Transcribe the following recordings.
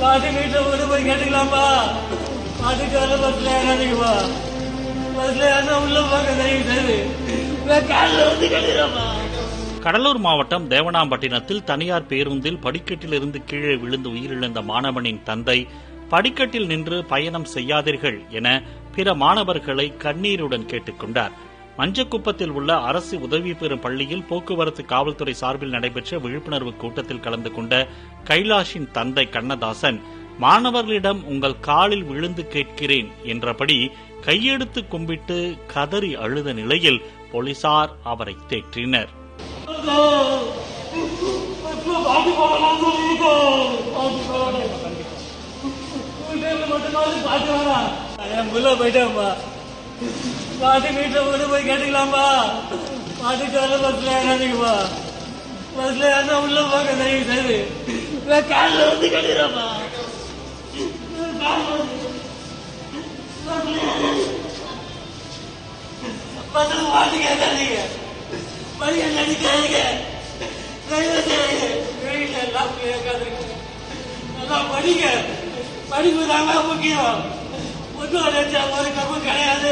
பாட்டு வீட்டுல கொண்டு போய் கேட்டுக்கலாம்பா. பாட்டுக்கு வர பஸ்ல ஏறாதீங்கப்பா. பஸ்ல ஏன்னா உள்ள பார்க்க தெரியுது. காலில் வந்து கேட்டுக்கிறாப்பா. கடலூர் மாவட்டம் தேவனாம்பட்டினத்தில் தனியார் பேருந்தில் படிக்கட்டிலிருந்து கீழே விழுந்து உயிரிழந்த மாணவனின் தந்தை படிக்கட்டில் நின்று பயணம் செய்யாதீர்கள் என பிற மாணவர்களை கண்ணீருடன் கேட்டுக் கொண்டார். மஞ்சக்குப்பத்தில் உள்ள அரசு உதவி பெறும் பள்ளியில் போக்குவரத்து காவல்துறை சார்பில் நடைபெற்ற விழிப்புணர்வு கூட்டத்தில் கலந்து கொண்ட கைலாஷின் தந்தை கண்ணதாசன் மாணவர்களிடம் உங்கள் காலில் விழுந்து கேட்கிறேன் என்றபடி கையெடுத்து கும்பிட்டு கதறி அழுத நிலையில் போலீசார் அவரை தேற்றினர். பாட்டு வீட்டுல கொண்டு போய் கேட்டுக்கலாம்பா. பாட்டுக்கு வர பஸ்ல ஏறாதீங்கப்பா. பஸ்ல ஏன்னா உள்ள பார்க்க தெரியுது. காலில் வந்து கேட்டுக்கிறாப்பா. பஸ்ல பாட்டு கேட்காதீங்க. படிக்க நடிக்காதீங்க. எல்லாம் கேட்காதீங்க. நல்லா படிக்க. படிப்பு தாங்க முக்கியம். ஒன்றும் ஒரு கப்பம் கிடையாது.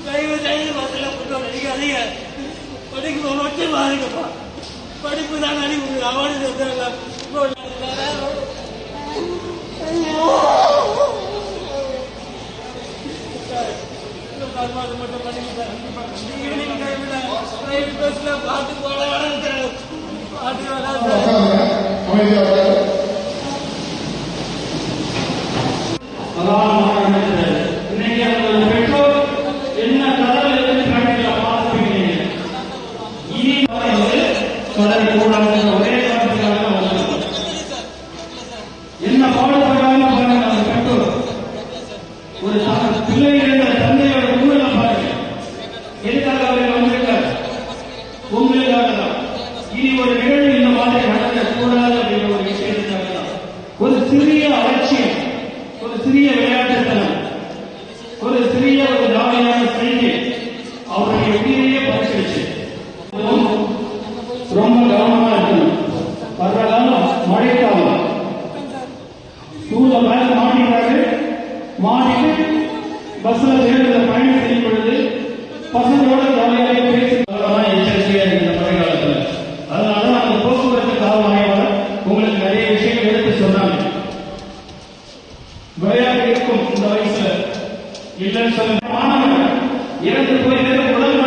தயவு செய்து பஸ்ல ஒன்றும் நடிக்காதீங்க. படிக்க மட்டும் பாருங்கப்பா. படிப்பு தான் நடிப்பு. அவனு மட்டும் பாட்டு போல பாட்டு பெற்றோர் என்ன கடலை பார்த்துருக்கீங்க. இனி கடலை கூடாது ஒரே என்ன பாடுபடாம பாருங்க. பெற்றோர் ஒரு பிள்ளைகள் தந்தையோட உண்மையில பாருங்க. எதுக்காக அவர்கள் வந்திருக்கார்? உங்களுக்காக தான். இனி ஒரு நிகழ்வு இந்த மாதிரி நடக்கக்கூடாது அப்படின்ற ஒரு விஷயத்துக்காக தான். ஒரு சிறிய அலட்சியம், ஒரு சிறிய விளையாட்டுத்தனம், ஒரு சிறிய ஒரு ஜாலியான செய்தி அவருடைய உயிரையே பறிச்சிருச்சு. ரொம்ப கவனமா இருக்கணும். வர்ற காலம் மழைக்காலம். சூழ மேல மாட்டிக்கிறாரு. மாட்டிட்டு பஸ்ல சேர்ந்து பயணம் செய்யும் பொழுது பசங்களோட ஜாலியாக பேசி எச்சரிக்கையா இருக்கிற மழை காலத்தில். அதனால அந்த போக்குவரத்து காவல் ஆய்வாளர் உங்களுக்கு நிறைய விஷயங்கள் எடுத்து சொன்னாங்க. விளையாட்டு இருக்கும் இந்த வயசுல இல்லைன்னு சொல்ல மாணவர்கள் இறந்து போய் உடல்